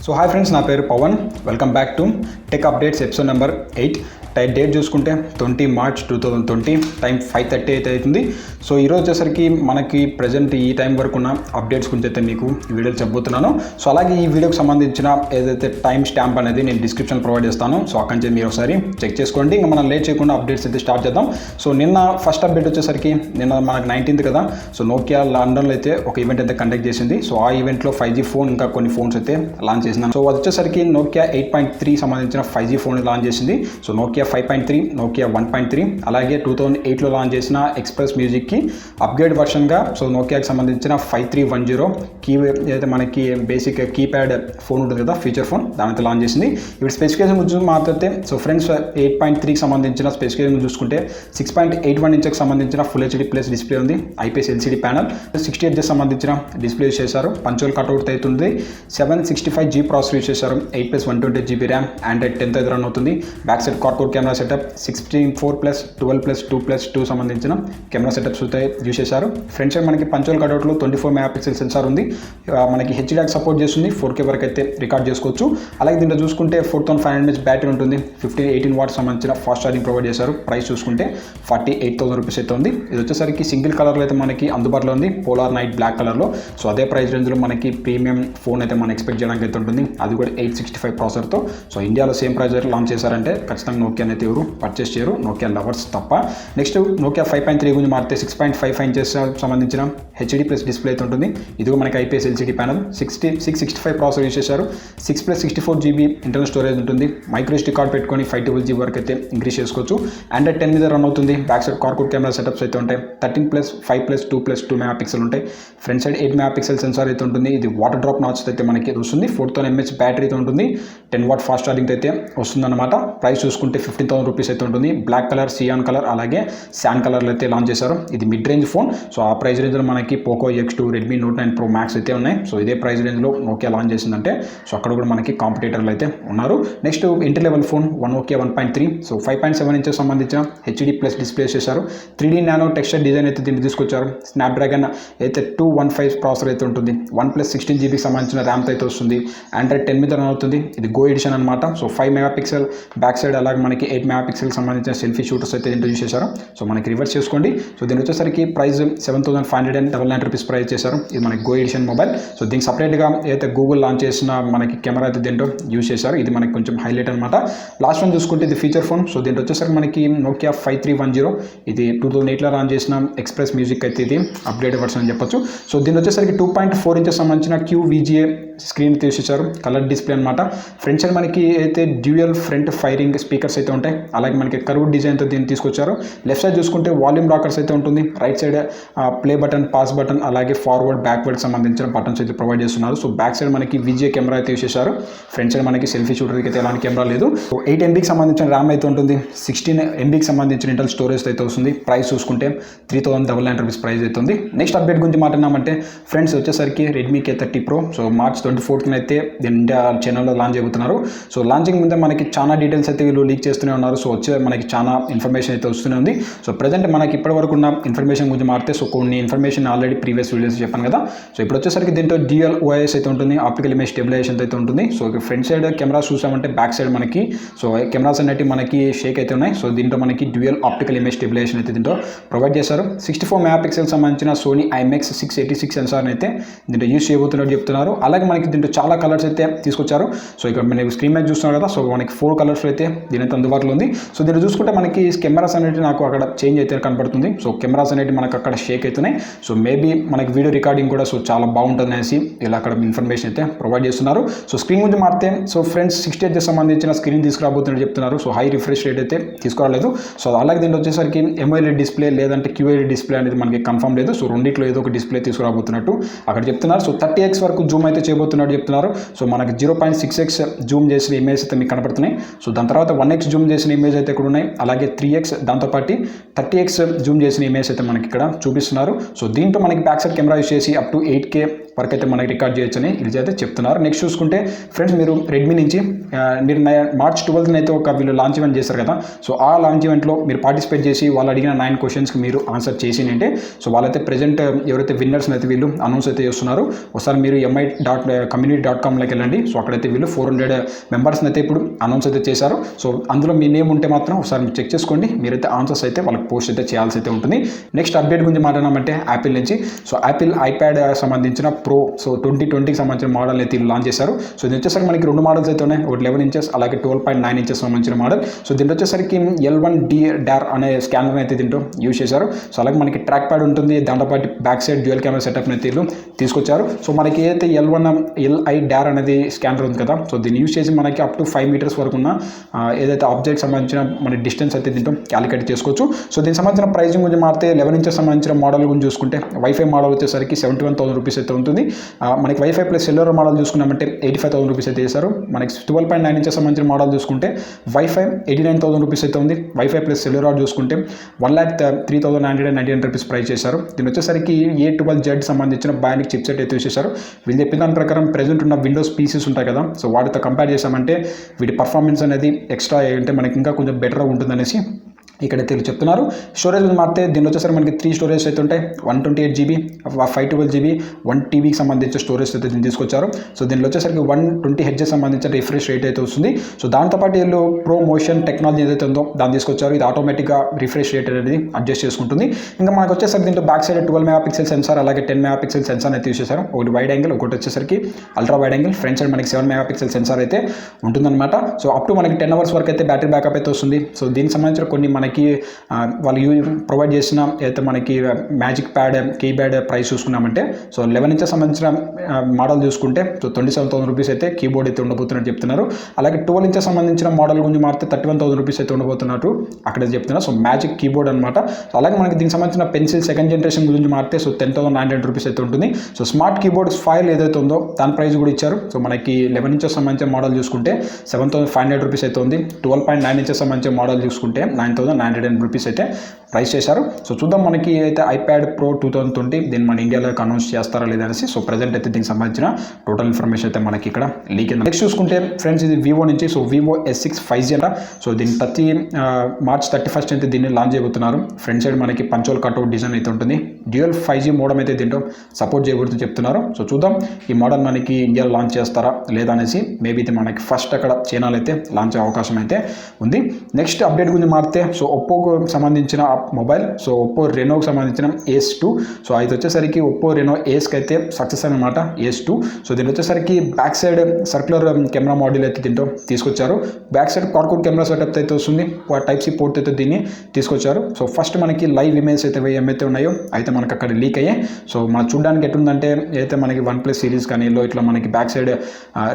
So hi friends, నా పేరు Pawan. Welcome back to tech updates episode number 8. Date చూసుకుంటే 20 March 2020, time 5:30 అయితే అవుతుంది. సో ఈరోజు వచ్చేసరికి మనకి ప్రజెంట్ ఈ టైం వరకు ఉన్న అప్డేట్స్ గురించి అయితే మీకు ఈ వీడియోలో చెప్పబోతున్నాను. సో అలాగే ఈ వీడియోకి సంబంధించిన ఏదైతే టైం స్టాంప్ అనేది నేను డిస్క్రిప్షన్ ప్రొవైడ్ చేస్తాను. సో అక్కడి నుంచి మీరు ఒకసారి చెక్ చేసుకోండి. ఇంకా మనం లేట్ చేయకుండా అప్డేట్స్ అయితే స్టార్ట్ చేద్దాం. సో నిన్న ఫస్ట్ అప్డేట్ వచ్చేసరికి నిన్న మనకు 19th కదా. సో నోకియా లండన్లో అయితే ఒక ఈవెంట్ అయితే కండక్ట్ చేసింది. సో ఆ ఈవెంట్లో 5G ఫోన్ ఇంకా కొన్ని ఫోన్స్ అయితే లాంచ్ చేసింది. సో అది వచ్చేసరికి నోకియా 8.3 సంబంధించిన 5G ఫోన్ లాంచ్ చేసింది. సో నోకియా 5.3, నోకియా 1.3, అలాగే 2008లో లాంచ్ చేసిన ఎక్స్ప్రెస్ మ్యూజిక్కి అప్గ్రేడ్ వర్షన్గా సో నోకియాకి సంబంధించిన 5310 కీ ఏదైతే మనకి బేసిక్ కీప్యాడ్ ఫోన్ ఉంటుంది కదా, ఫీచర్ ఫోన్, దానితో లాంచ్ చేసింది. ఇప్పుడు స్పెసిఫికేషన్ గురించి మాట్లాడితే సో ఫ్రెండ్స్ 8.3కి సంబంధించిన స్పెసిఫికేషన్ చూసుకుంటే 6.81 ఇంచెకి సంబంధించిన ఫుల్ హెచ్డీ ప్లస్ డిస్ప్లే ఉంది. ఐపీఎస్ ఎల్సీడీ ప్యానల్, 68Hz సంబంధించిన డిస్ప్లే యూస్ చేశారు. పంచోల్ కట్అవుట్ అవుతుంది. 765G ప్రాసెసర్ యూస్ చేశారు. 8+128GB ర్యామ్, ఆండ్రాయిడ్ 10 అయితే రన్ అవుతుంది. Back side corporate camera setup 16:4+12+2+2 సంబంధించిన కెమెరా సెటప్స్ అయితే యూస్ చేశారు. ఫ్రంట్ సైడ్ మనకి పంచోల్ కట్అవుట్లో 24 మెగాపిక్సెల్ సెన్సార్ ఉంది. మనకి హెచ్డీఆర్ సపోర్ట్ చేస్తుంది. 4K వరకు అయితే రికార్డ్ చేసుకోవచ్చు. అలాగే దీంట్లో చూసుకుంటే 4500 mAh బ్యాటరీ ఉంటుంది. 18 వాట్స్ సంబంధించిన ఫాస్ట్ ఛార్జింగ్ ప్రొవైడ్ చేశారు. ప్రైస్ చూసుకుంటే 48,000 రూపీస్ అయితే ఉంది. ఇది వచ్చేసరికి సింగిల్ కలర్లో అయితే మనకి అందుబాటులో ఉంది, పోలార్ నైట్ బ్లాక్ కలర్లో. సో అదే ప్రైస్ రేంజ్లో మనకి ప్రీమియం ఫోన్ అయితే మనం ఎక్స్పెక్ట్ చేయడానికి అయితే ఉంటుంది. అది కూడా 865 ప్రాసెసర్తో. సో ఇండియాలో సేమ్ ప్రైస్ లాంచ్ చేశారంటే ఖచ్చితంగా నోకియా అయితే ఎవరు పర్చేస్ చేయరు, నోకియా లవర్స్ తప్ప. నెక్స్ట్ నోకియా 5.3 గురించి మారితే 6.55 ఇంచెస్ సంబంధించిన హెచ్డీ ప్లస్ డిస్ప్లే అయితే ఉంటుంది. ఇదిగో మనకి IPS LCD panel, 665 processor use చేశారు. 6+64GB ఇంటర్నల్ స్టోరేజ్ ఉంటుంది. మైక్రో SD కార్డ్ పెట్టుకొని 512GB వరకు అయితే ఇంక్రీజ్ చేసుకోవచ్చు. ఆండ్రాయిడ్ 10 మీద రన్ అవుతుంది. Back side corporate camera setups అయితే ఉంటాయి. 13+5+2+2 మెగాపిక్సెల్ ఉంటాయి. ఫ్రంట్ సైడ్ 8 మెగాపిక్సెల్ సెన్సార్ అయితే ఉంటుంది. ఇది వాటర్ డ్రాప్ నాచ్ అయితే మనకి వస్తుంది. 4000 mAh బ్యాటరీతో ఉంటుంది. 10 వాట్ ఫాస్ట్ ఛార్జింగ్ అయితే వస్తుందన్నమాట. ప్రైస్ చూసుకుంటే 15,000 రూపీస్ అయితే ఉంటుంది. బ్లాక్ కలర్, సియాన్ కలర్, అలాగే శాన్ కలర్లో అయితే లాంచ్ చేశారు. ఇది మిడ్ రేంజ్ ఫోన్. సో ఆ ప్రైస్ రేంజ్లో మనకి Poco X2, Redmi Note 9 Pro Max అయితే ఉన్నాయి. సో ఇదే ప్రైస్ రేంజ్లో నోకియా లాంచ్ చేసిందంటే సో అక్కడ కూడా మనకి కాంపిటేటర్లు అయితే ఉన్నారు. Next entry level phone Nokia 1.3. So 5.7 inches సంబంధించిన హెచ్డీ ప్లస్ డిస్ప్లే చేశారు. 3D నానో టెక్స్చర్ డిజైన్ అయితే దీన్ని తీసుకొచ్చారు. స్నాప్డ్రాగన్ అయితే 215 ప్రాసెసర్ అయితే ఉంటుంది. 1+16GB సంబంధించిన ర్యామ్ అయితే వస్తుంది. ఆండ్రాయిడ్ 10 మీద రన్ అవుతుంది. ఇది గో ఎడిషన్ అనమాట. సో 5 మెగాపిక్సెల్ బ్యాక్ సైడ్, అలాగే మనకి 8 మెగాపిక్సెల్ సంబంధించిన సెల్ఫీ షూటర్స్ అయితే దీంట్లో యూస్ చేశారు. సో మనకి రివర్స్ చేసుకోండి. సో దీని వచ్చేసరికి ప్రైస్ 7,599 రూపీస్ ప్రైస్ చేశారు. ఇది మనకి గో ఎడిషన్ మొబైల్. సో దీనికి సపరేట్గా అయితే గూగుల్ లాంచ్ చేసిన మనకి కెమెరా అయితే దీంట్లో యూస్ చేశారు. ఇది మనకి కొంచెం హైలైట్ అనమాట. లాస్ట్ వన్ చూసుకుంటే ఇది ఫీచర్ ఫోన్. సో దీంట్లో వచ్చేసరికి మనకి నోకియా 5310, ఇది 2008లో లాంచ్ చేసిన ఎక్స్ప్రెస్ మ్యూజిక్ అయితే ఇది అప్డేట్ వర్షన్ అని చెప్పొచ్చు. సో దీని వచ్చేసరికి 2.4 ఇంచెస్ సంబంధించిన QVGA స్క్రీన్ తీసేశారు. కలర్ డిస్ప్లే అనమాట. ఫ్రంట్ సైడ్ మనకి అయితే డ్యూయల్ ఫ్రంట్ ఫైరింగ్ స్పీకర్స్ అయితే ఉంటాయి. అలాగే మనకి కర్వ్ డిజైన్తో దీన్ని తీసుకొచ్చారు. లెఫ్ట్ సైడ్ చూసుకుంటే వాల్యూమ్ రాకర్స్ అయితే ఉంటుంది. Right side play button, pass button, అలాగే ఫార్వర్డ్, బ్యాక్వర్డ్ సంబంధించిన బటన్స్ అయితే ప్రొవైడ్ చేస్తున్నారు. సో బ్యాక్ సైడ్ మనకి VGA కెమెరా అయితే యూస్ చేశారు. ఫ్రంట్ సైడ్ మనకి సెల్ఫీ షూటర్కి అయితే ఎలాంటి కెమెరా లేదు. సో 8 MBకి సంబంధించిన ర్యామ్ అయితే ఉంటుంది. 16 MBకి సంబంధించిన ఇంటర్నల్ స్టోరేజ్ అయితే వస్తుంది. ప్రైస్ చూసుకుంటే 3,999 రూపీస్ ప్రైస్ అవుతుంది. నెక్స్ట్ అప్డేట్ గురించి మాట్లాడినామంటే ఫ్రెండ్స్ వచ్చేసరికి Redmi k30 Pro. So March 24th అయితే ఇండియా ఛానల్లో లాంచ్ అవుతున్నారు. సో లాంచింగ్ ముందే మనకి చాలా డీటెయిల్స్ అయితే వీళ్ళు లీక్ చేస్తూనే ఉన్నారు. సో వచ్చే మనకి చాలా ఇన్ఫర్మేషన్ అయితే వస్తూనే ఉంది. సో ప్రజెంట్ మనకి ఇప్పటివరకు ఉన్న ఇన్ఫర్మేషన్ గురించి మారితే సో కొన్ని ఇన్ఫర్మేషన్ ఆల్రెడీ ప్రీవియస్ వీడియోస్ చెప్పాను కదా. సో ఇప్పుడు వచ్చేసరికి దీంట్లో డ్యూయల్ OIS అయితే ఉంటుంది. ఆప్టికల్ ఇమేజ్ స్టెబిలైజేషన్ అయితే ఉంటుంది. సో ఫ్రంట్ సైడ్ కెమెరాస్ చూసామంటే బ్యాక్ సైడ్ మనకి సో కెమెరాస్ అనేవి మనకి షేక్ అయితే ఉన్నాయి. సో దీంట్లో మనకి డ్యూయల్ ఆప్టికల్ ఇమేజ్ స్టెబిలైజేషన్ అయితే దీంట్లో ప్రొవైడ్ చేశారు. 64 మెగాపిక్సెల్ సంబంధించిన సోనీ IMX 686 సెన్సార్ని అయితే దీంట్లో యూస్ చేయబోతున్నట్టు చెప్తున్నారు. అలాగే మనకి దీంట్లో చాలా కలర్స్ అయితే తీసుకొచ్చారు. సో ఇక్కడ మనకి స్క్రీన్ మీద చూస్తున్నారు కదా. సో మనకి 4 కలర్స్ అయితే దీనైతే అందుబాటులో ఉంది. సో దీన్ని చూసుకుంటే మనకి కెమెరాస్ అనేవి నాకు అక్కడ చేంజ్ అయితే కనపడుతుంది. సో కెమెరాస్ అనేవి మనకు అక్కడ షేక్ అవుతున్నాయి. సో మేబీ మనకి వీడియో రికార్డింగ్ కూడా సో చాలా బాగుంటుంది అనేసి ఇలా అక్కడ ఇన్ఫర్మేషన్ అయితే ప్రొవైడ్ చేస్తున్నారు. సో స్క్రీన్ గురించి మారితే సో ఫ్రెండ్స్ 68Hz సంబంధించిన స్క్రీన్ తీసుకురాబోతున్నట్టు చెప్తున్నారు. సో హై రిఫ్రెష్ రేట్ అయితే తీసుకురాలేదు. సో అలాగే దీంట్లో వచ్చేసరికి MOLED డిస్ప్లే లేదంటే QLED డిస్ప్లే అనేది మనకి కన్ఫర్మ్ లేదు. సో రెండిట్లో ఏదో ఒక డిస్ప్లే తీసుకురాబోతున్నట్టు అక్కడ చెప్తున్నారు. సో 30x వరకు జూమ్ అయితే చేయబోతున్నట్టు చెప్తున్నారు. సో మనకి 0.6x జూమ్ చేసిన ఇమేజ్ అయితే మీకు కనపడుతున్నాయి. సో దాని తర్వాత 1x జూమ్ చేసిన ఇమేజ్ అయితే ఇక్కడ ఉన్నాయి. అలాగే 3x, దాంతోపాటు 30x జూమ్ చేసిన ఇమేజ్ అయితే మనకి ఇక్కడ చూపిస్తున్నారు. సో దీంట్లో మనకి బ్యాక్ సైడ్ కెమెరా యూస్ చేసి అప్ టు 8K వరకు అయితే మనకి రికార్డ్ చేయొచ్చని ఇది అయితే చెప్తున్నారు. నెక్స్ట్ చూసుకుంటే ఫ్రెండ్స్ మీరు రెడ్మీ నుంచి మీరు మార్చ్ 12th అయితే ఒక వీళ్ళు లాంచ్ ఈవెంట్ చేస్తారు కదా, సో ఆ లాంచ్ ఈవెంట్లో మీరు పార్టిసిపేట్ చేసి వాళ్ళు అడిగిన 9 క్వశ్చన్స్కి మీరు ఆన్సర్ చేసిందంటే సో వాళ్ళైతే ప్రెజెంట్ ఎవరైతే విన్నర్స్ని అయితే వీళ్ళు అనౌన్స్ అయితే చేస్తున్నారు. ఒకసారి మీరు mi.community.comలోకి వెళ్ళండి. సో అక్కడైతే వీళ్ళు 400 మెంబర్స్ని అయితే ఇప్పుడు అనౌన్స్ అయితే చేశారు. సో అందులో మీ నేమ్ ఉంటే మాత్రం ఒకసారి మీరు చెక్ చేసుకోండి. మీరైతే ఆన్సర్స్ అయితే వాళ్ళకి పోస్ట్ అయితే చేయాల్సి అయితే ఉంటుంది. నెక్స్ట్ అప్డేట్ గురించి మాట్లాడామంటే యాపిల్ నుంచి సో యాపిల్ ఐప్యాడ్ సంబంధించిన ప్రో సో 2020కి సంబంధించిన మోడల్ అయితే వీళ్ళు లాంచ్ చేశారు. సో ఇది వచ్చేసరికి మనకి 2 మోడల్స్ అయితే ఉన్నాయి. ఒకటి 11 ఇంచెస్ అలాగే 12.9 ఇంచెస్ సంబంధించిన మోడల్. సో దీంట్లో వచ్చేసరికి L1D డార్ అనే స్కానర్ అయితే దీంట్లో యూజ్ చేశారు. సో అలాగే మనకి ట్రాక్ ప్యాడ్ ఉంటుంది. దాంతోపాటు back side dual camera setup అయితే వీళ్ళు తీసుకొచ్చారు. సో మనకి ఏదైతే LI డార్ అనేది స్కానర్ ఉంది కదా, సో దీన్ని యూజ్ చేసి మనకి అప్ టు 5 మీటర్స్ వరకు ఉన్న ఏదైతే ఆబ్జెక్ట్ సంబంధించిన మన డిస్టెన్స్ అయితే దీంట్లో క్యాలిక్యులేట్ చేసుకోవచ్చు. సో దీనికి సంబంధించిన ప్రైజింగ్ గురించి మారితే 11 ఇంచెస్ సంబంధించిన మోడల్ గురించి చూసుకుంటే వైఫై మోడల్ వచ్చేసరికి 71,000 రూపీస్ అయితే ఉంటుంది. మనకి వైఫై ప్లస్ సెల్యులర్ మోడల్ చూసుకున్నామంటే 85,000 రూపీస్ అయితే చేశారు. మనకి 12.9 ఇంచెస్ సంబంధించిన మోడల్ చూసుకుంటే వైఫై 89,000 రూపీస్ అయితే ఉంది. వైఫై ప్లస్ సెల్యులర్ చూసుకుంటే 1,03,999 రూపీస్ ప్రైస్ చేశారు. దీని వచ్చేసరికి A12Z సంబంధించిన బయానిక్ చిప్సెట్ అయితే చేశారు. వీళ్ళు చెప్పిన దాని ప్రకారం ప్రెజెంట్ ఉన్న విండోస్ పీసీస్ ఉంటాయి కదా, సో వాటితో కంపేర్ చేసామంటే వీటి పర్ఫార్మెన్స్ అనేది ఎక్స్ట్రా అంటే మనకి ఇంకా కొంచెం బెటర్గా ఉంటుందనేసి ఇక్కడైతే వీళ్ళు చెప్తున్నారు. స్టోరేజ్ మారితే దీని వచ్చేసరికి మనకి 3 స్టోరేజ్ అయితే ఉంటాయి. 128 GB, 512 GB, 1 TB సంబంధించిన స్టోరేజ్ అయితే దీన్ని తీసుకొచ్చారు. సో దీనిలో వచ్చేసరికి 120 Hz సంబంధించిన రిఫ్రెష్ రేట్ అయితే వస్తుంది. సో దాంతోపాటు వీళ్ళు ప్రో మోషన్ టెక్నాలజీ ఏదైతే ఉందో దాన్ని తీసుకొచ్చారు. ఇది ఆటోమేటిక్గా రిఫ్రెష్ రేట్ అనేది అడ్జస్ట్ చేసుకుంటుంది. ఇంకా మనకు వచ్చేసరికి దీంట్లో బ్యాక్ సైడ్ 12 మెగాపిక్సెల్ సెన్సార్ అలాగే 10 మెగాపిక్సెల్ సెన్సార్ అయితే యూస్ చేశారు. ఒకటి వైడ్ యాంగిల్, ఒకటి వచ్చేసరికి ultra wide angle. Front side మనకి 7 మెగాపిక్సెల్ సెన్సార్ అయితే ఉంటుందన్నమాట. సో అప్ టు మనకి 10 hours వరకు అయితే బ్యాటరీ బ్యాకప్ అయితే వస్తుంది. సో దీనికి సంబంధించిన కొన్ని మనకి వాళ్ళు ప్రొవైడ్ చేసిన అయితే మనకి మ్యాజిక్ ప్యాడ్ కీప్యాడ్ ప్రైస్ చూసుకున్నామంటే సో 11 ఇంచెస్ సంబంధించిన మోడల్ చూసుకుంటే సో 27,000 రూపీస్ అయితే కీబోర్డ్ అయితే ఉండబోతున్నట్టు చెప్తున్నారు. అలాగే 12 ఇంచెస్ సంబంధించిన మోడల్ గురించి మారితే 31,000 రూపీస్ అయితే ఉండబోతున్నట్టు అక్కడ చెప్తున్నారు. సో మ్యాజిక్ కీబోర్డ్ అనమాట. సో అలాగే మనకి దీనికి సంబంధించిన పెన్సిల్ సెకండ్ జనరేషన్ గురించి మారితే సో 10,900 రూపీస్ అయితే ఉంటుంది. సో స్మార్ట్ కీబోర్డ్ ఫైల్ ఏదైతే ఉందో దాని ప్రైస్ కూడా ఇచ్చారు. సో మనకి 11 ఇంచెస్ సంబంధించిన మోడల్ చూసుకుంటే 7,500 రూపీస్ అయితే ఉంది. 12.9 ఇంచెస్ సంబంధించిన మోడల్ చూసుకుంటే 9,900 రూపీస్ అయితే ప్రైస్ చేశారు. సో చూద్దాం మనకి అయితే ఐప్యాడ్ ప్రో 2020 దీన్ని మన ఇండియాలోకి అనౌన్స్ చేస్తారా లేదనేసి. సో ప్రజెంట్ అయితే దీనికి సంబంధించిన టోటల్ ఇన్ఫర్మేషన్ అయితే మనకి ఇక్కడ లీక్ అయింది. నెక్స్ట్ చూసుకుంటే ఫ్రెండ్స్ ఇది వివో నుంచి సో వివో S6 5G అంట. సో దీన్ని మార్చ్ 31st అయితే దీన్ని లాంచ్ చేయబోతున్నారు. ఫ్రంట్ సైడ్ మనకి పంచోల్ కట్అవుట్ డిజైన్ అయితే ఉంటుంది. డ్యూయల్ 5G మోడల్ అయితే దీంట్లో సపోర్ట్ చేయబడుతుంది చెప్తున్నారు. సో చూద్దాం ఈ మోడల్ మనకి ఇండియాలో లాంచ్ చేస్తారా లేదా అనేసి. మేబీ ఇది మనకి ఫస్ట్ అక్కడ చైనాలో అయితే లాంచ్ అయ్యే అవకాశం అయితే ఉంది. నెక్స్ట్ అప్డేట్ గురించి మారితే సో ఒప్పోకు సంబంధించిన మొబైల్ సో ఒప్పో రెనోకి సంబంధించిన S2. సో అది వచ్చేసరికి ఒప్పో రెనో ఏస్కి అయితే సక్సెస్ అనమాట S2. సో దీని వచ్చేసరికి back side circular camera model అయితే దీంట్లో తీసుకొచ్చారు. బ్యాక్ సైడ్ కార్కూడ్ కెమెరా సెటప్ అయితే వస్తుంది. Type-C పోర్ట్ అయితే దీన్ని తీసుకొచ్చారు. సో ఫస్ట్ మనకి లైవ్ ఇమేజ్ అయితే ఏమైతే ఉన్నాయో అయితే మనకి అక్కడ లీక్ అయ్యాయి. సో మనం చూడడానికి ఎట్లుందంటే అయితే మనకి OnePlus సిరీస్ కానీ ఇట్లా మనకి బ్యాక్ సైడ్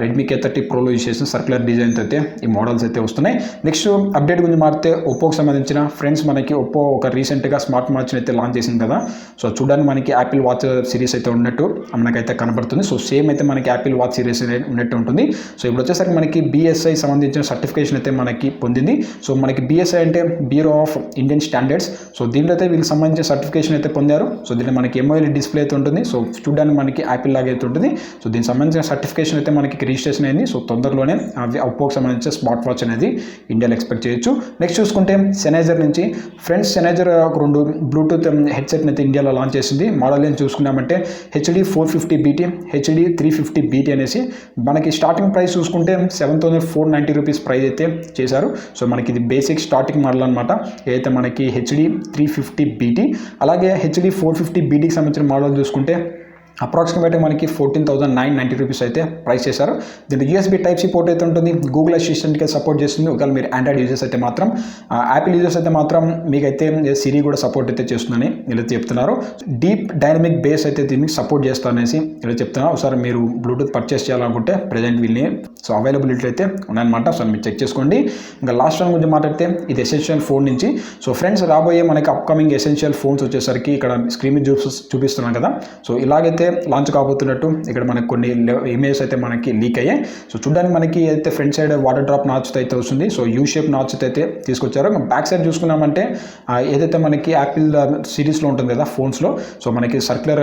రెడ్మీ K30 ప్రోలో యూజ్ చేసిన సర్క్యులర్ డిజైన్ అయితే ఈ మోడల్స్ అయితే వస్తున్నాయి. నెక్స్ట్ అప్డేట్ గురించి మారితే ఒప్పోకి సంబంధించిన ఫ్రెండ్స్ మనకి ఒప్పో ఒక రీసెంట్గా స్మార్ట్ వాచ్ని అయితే లాంచ్ చేసింది కదా. సో చూడడానికి మనకి యాపిల్ వాచ్ సిరీస్ అయితే ఉన్నట్టు మనకైతే కనబడుతుంది. సో సేమ్ అయితే మనకి యాపిల్ వాచ్ సిరీస్ ఉన్నట్టు ఉంటుంది. సో ఇప్పుడు వచ్చేసరికి మనకి BSI సంబంధించిన సర్టిఫికేషన్ అయితే మనకి పొందింది. సో మనకి BSI అంటే bureau of Indian standards. So దీంట్లో అయితే వీళ్ళకి సంబంధించిన సర్టిఫికేషన్ అయితే పొందారు. సో దీంట్లో మనకి MOLED డిస్ప్లే అయితే ఉంటుంది. సో చూడడానికి మనకి యాపిల్ లాగా అయితే ఉంటుంది. సో దీనికి సంబంధించిన సర్టిఫికేషన్ అయితే మనకి రిజిస్ట్రేషన్ అయింది. సో తొందరలోనే ఒప్పోకి సంబంధించిన స్మార్ట్ వాచ్ అనేది ఇండియాలో ఎక్స్పెక్ట్ చేయొచ్చు. నెక్స్ట్ చూసుకుంటే సennheiser నుంచి ఫ్రెండ్స్ సennheiser ఒక 2 బ్లూటూత్ హెడ్సెట్ని అయితే ఇండియాలో లాంచ్ చేసింది. మోడల్ ఏం చూసుకున్నామంటే HD 450BT, HD 350BT అనేసి మనకి స్టార్టింగ్ ప్రైస్ చూసుకుంటే 7,490 రూపీస్ ప్రైస్ అయితే చేశారు. సో మనకి ఇది బేసిక్ స్టార్టింగ్ మోడల్ అనమాట. ఏదైతే మనకి HD 350BT అలాగే HD 450BTకి సంబంధించిన మోడల్ చూసుకుంటే అప్రాక్సిమేట్గా మనకి 14,990 రూపీస్ అయితే ప్రైస్ చేశారు. దీంట్లో USB Type-C పోర్ట్ అయితే ఉంటుంది. గూగుల్ అసిస్టెంట్కి సపోర్ట్ చేస్తుంది. ఒకవేళ మీరు ఆండ్రాయిడ్ యూజర్స్ అయితే మాత్రం, యాపిల్ యూజర్స్ అయితే మాత్రం మీకైతే సిరి కూడా సపోర్ట్ అయితే చేస్తుందని ఇలా చెప్తున్నారు. డీప్ డైనమిక్ బేస్ అయితే దీనికి సపోర్ట్ చేస్తారనేసి ఇలా చెప్తున్నారు. ఒకసారి మీరు బ్లూటూత్ పర్చేస్ చేయాలనుకుంటే ప్రజెంట్ వీళ్ళని సో అవైలబిలిటీ అయితే ఉన్నాయన్నమాట. సో మీరు చెక్ చేసుకోండి. ఇంకా లాస్ట్ వన్ గురించి మాట్లాడితే ఇది ఎసెన్షియల్ ఫోన్ నుంచి. సో ఫ్రెండ్స్ రాబోయే మనకి అప్కమింగ్ ఎసెన్షియల్ ఫోన్స్ వచ్చేసరికి ఇక్కడ స్క్రీన్ మీద చూపిస్తున్నాం కదా. సో ఇలాగైతే లాంచ్ కాబోతున్నట్టు ఇక్కడ మనకు కొన్ని ఇమేజెస్ అయితే మనకి లీక్ అయ్యాయి. సో చూడడానికి మనకి అయితే front side water drop notch అయితే వస్తుంది. సో యూ షేప్ నాచ్ అయితే తీసుకొచ్చారు. బ్యాక్ సైడ్ చూసుకున్నామంటే ఏదైతే మనకి యాపిల్ సిరీస్లో ఉంటుంది కదా ఫోన్స్లో, సో మనకి సర్క్యులర్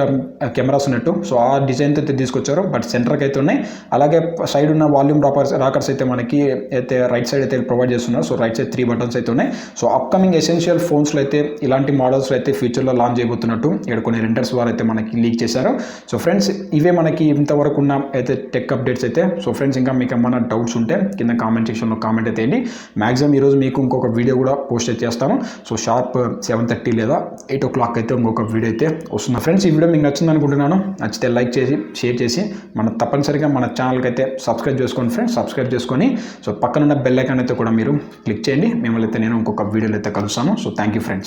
కెమెరాస్ ఉన్నట్టు సో ఆ డిజైన్ అయితే తీసుకొచ్చారు. బట్ సెంటర్కి అయితే ఉన్నాయి. అలాగే సైడ్ ఉన్న వాల్యూమ్ రాకర్స్ అయితే మనకి అయితే రైట్ సైడ్ అయితే ప్రొవైడ్ చేస్తున్నారు. సో రైట్ సైడ్ 3 బటన్స్ అయితే ఉన్నాయి. సో అప్కమింగ్ ఎసెన్షియల్ ఫోన్స్లో అయితే ఇలాంటి మోడల్స్ అయితే ఫ్యూచర్లో లాంచ్ చేయబోతున్నట్టు ఇక్కడ కొన్ని రెండర్స్ వారు అయితే మనకి లీక్ చేశారు. సో ఫ్రెండ్స్ ఇవే మనకి ఇంతవరకు ఉన్న అయితే టెక్ అప్డేట్స్ అయితే. సో ఫ్రెండ్స్ ఇంకా మీకు ఏమైనా డౌట్స్ ఉంటే కింద కామెంట్ సెక్షన్లో కామెంట్ అయితే వేయండి. మ్యాక్సిమం ఈరోజు మీకు ఇంకొక వీడియో కూడా పోస్ట్ అయితే చేస్తాను. సో షార్ప్ 7:30 లేదా 8 o'clock అయితే ఇంకొక వీడియో అయితే వస్తుంది. ఫ్రెండ్స్ ఈ వీడియో మీకు నచ్చింది అనుకుంటున్నాను. నచ్చితే లైక్ చేసి షేర్ చేసి తప్పనిసరిగా మన ఛానల్కి అయితే సబ్స్క్రైబ్ చేసుకోండి ఫ్రెండ్స్. సబ్స్క్రైబ్ చేసుకొని సో పక్కనున్న బెల్ ఐకాన్ అయితే కూడా మీరు క్లిక్ చేయండి. మిమ్మల్ని అయితే నేను ఇంకొక వీడియోలో అయితే కలుస్తాను. So thank you friends.